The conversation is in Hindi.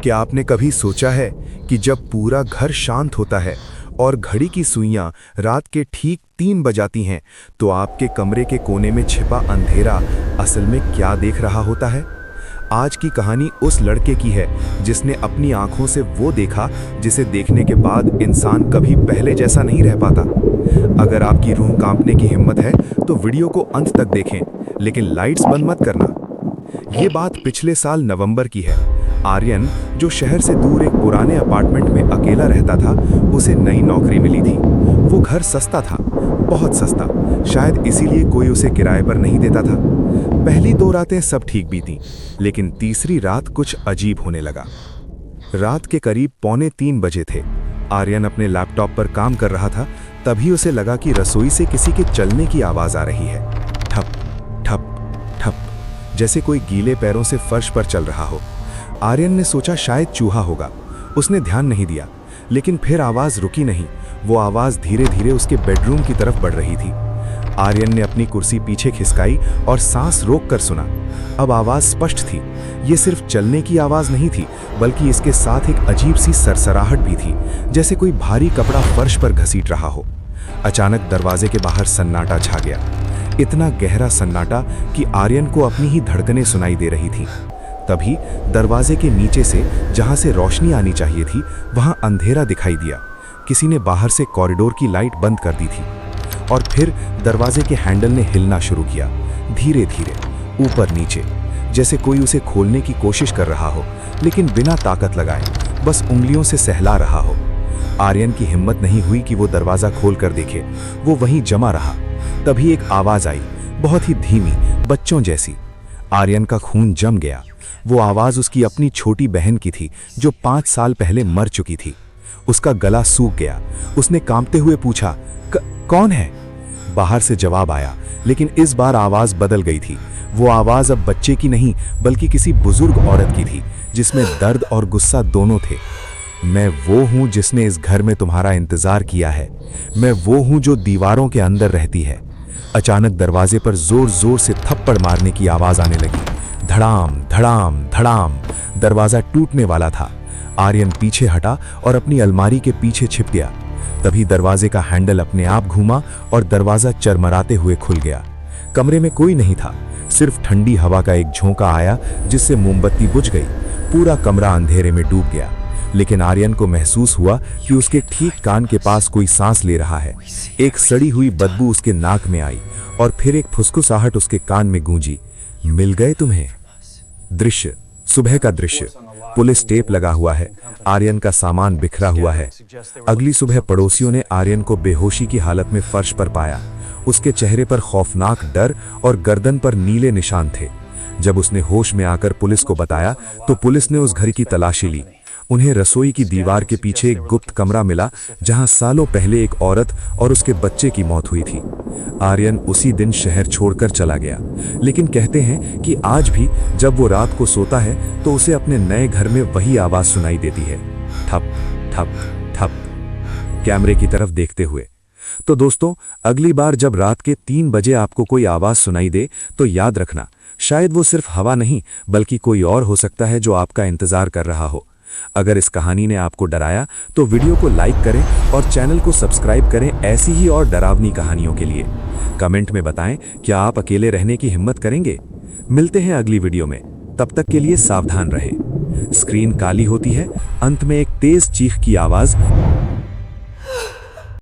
क्या आपने कभी सोचा है कि जब पूरा घर शांत होता है और घड़ी की सुइयां रात के ठीक 3 बजाती हैं तो आपके कमरे के कोने में छिपा अंधेरा असल में क्या देख रहा होता है? आज की कहानी उस लड़के की है जिसने अपनी आंखों से वो देखा जिसे देखने के बाद इंसान कभी पहले जैसा नहीं रह पाता। अगर आपकी रूह कांपने की हिम्मत है तो वीडियो को अंत तक देखें, लेकिन लाइट्स बंद मत करना। ये बात पिछले साल नवंबर की है। आर्यन, जो शहर से दूर एक पुराने अपार्टमेंट में अकेला रहता था, उसे नई नौकरी मिली थी। वो घर सस्ता था, बहुत सस्ता, शायद इसीलिए कोई उसे किराए पर नहीं देता था। पहली 2 रातें सब ठीक बीतीं, लेकिन तीसरी रात कुछ अजीब होने लगा। रात के करीब 2:45 बजे थे। आर्यन अपने लैपटॉप पर काम कर रहा था, तभी उसे लगा कि रसोई से किसी के चलने की आवाज आ रही है। ठप ठप ठप, जैसे कोई गीले पैरों से फर्श पर चल रहा हो। आर्यन ने सोचा शायद चूहा होगा। उसने ध्यान नहीं दिया, लेकिन फिर आवाज रुकी नहीं। वो आवाज धीरे धीरे उसके बेडरूम की तरफ बढ़ रही थी। आर्यन ने अपनी कुर्सी पीछे खिसकाई और सांस रोककर सुना। अब आवाज स्पष्ट थी। ये सिर्फ चलने की आवाज नहीं थी, बल्कि इसके साथ एक अजीब सी सरसराहट भी थी, जैसे कोई भारी कपड़ा फर्श पर घसीट रहा हो। अचानक दरवाजे के बाहर सन्नाटा छा गया, इतना गहरा सन्नाटा कि आर्यन को अपनी ही धड़कनें सुनाई दे रही थी। तभी दरवाजे के नीचे से, जहां से रोशनी आनी चाहिए थी, वहां अंधेरा दिखाई दिया। किसी ने बाहर से कॉरिडोर की लाइट बंद कर दी थी। और फिर दरवाजे के हैंडल ने हिलना शुरू किया, धीरे धीरे, ऊपर नीचे, जैसे कोई उसे खोलने की कोशिश कर रहा हो, लेकिन बिना ताकत लगाए, बस उंगलियों से सहला रहा हो। आर्यन की हिम्मत नहीं हुई कि वो दरवाजा खोल कर देखे। वो वहीं जमा रहा। तभी एक आवाज आई, बहुत ही धीमी, बच्चों जैसी। आर्यन का खून जम गया। वो आवाज उसकी अपनी छोटी बहन की थी, जो 5 साल पहले मर चुकी थी। उसका गला सूख गया। उसने कांपते हुए पूछा, कौन है? बाहर से जवाब आया, लेकिन इस बार आवाज बदल गई थी। वो आवाज अब बच्चे की नहीं, बल्कि किसी बुजुर्ग औरत की थी, जिसमें दर्द और गुस्सा दोनों थे। मैं वो हूं जिसने इस घर में तुम्हारा इंतजार किया है। मैं वो हूं जो दीवारों के अंदर रहती है। अचानक दरवाजे पर जोर जोर से थप्पड़ मारने की आवाज आने लगी। धड़ाम धड़ाम धड़ाम, दरवाजा टूटने वाला था। आर्यन पीछे हटा और अपनी अलमारी के पीछे छिप गया। तभी दरवाजे का हैंडल अपने आप घूमा और दरवाजा चरमराते हुए खुल गया। कमरे में कोई नहीं था, सिर्फ ठंडी हवा का एक झोंका आया, जिससे मोमबत्ती बुझ गई। पूरा कमरा अंधेरे में डूब गया, लेकिन आर्यन को महसूस हुआ कि उसके ठीक कान के पास कोई सांस ले रहा है। एक सड़ी हुई बदबू उसके नाक में आई और फिर एक फुसफुसाहट उसके कान में गूंजी, मिल गए तुम्हें। दृश्य, सुबह का दृश्य। पुलिस टेप लगा हुआ है, आर्यन का सामान बिखरा हुआ है। अगली सुबह पड़ोसियों ने आर्यन को बेहोशी की हालत में फर्श पर पाया। उसके चेहरे पर खौफनाक डर और गर्दन पर नीले निशान थे। जब उसने होश में आकर पुलिस को बताया तो पुलिस ने उस घर की तलाशी ली। उन्हें रसोई की दीवार के पीछे एक गुप्त कमरा मिला, जहां सालों पहले एक औरत और उसके बच्चे की मौत हुई थी। आर्यन उसी दिन शहर छोड़कर चला गया, लेकिन कहते हैं कि आज भी जब वो रात को सोता है तो उसे अपने नए घर में वही आवाज सुनाई देती है, ठप ठप ठप, कैमरे की तरफ देखते हुए। तो दोस्तों, अगली बार जब रात के 3 बजे आपको कोई आवाज सुनाई दे तो याद रखना, शायद वो सिर्फ हवा नहीं, बल्कि कोई और हो सकता है जो आपका इंतजार कर रहा हो। अगर इस कहानी ने आपको डराया तो वीडियो को लाइक करें और चैनल को सब्सक्राइब करें ऐसी ही और डरावनी कहानियों के लिए। कमेंट में बताएं, क्या आप अकेले रहने की हिम्मत करेंगे? मिलते हैं अगली वीडियो में, तब तक के लिए सावधान रहें। स्क्रीन काली होती है, अंत में एक तेज चीख की आवाज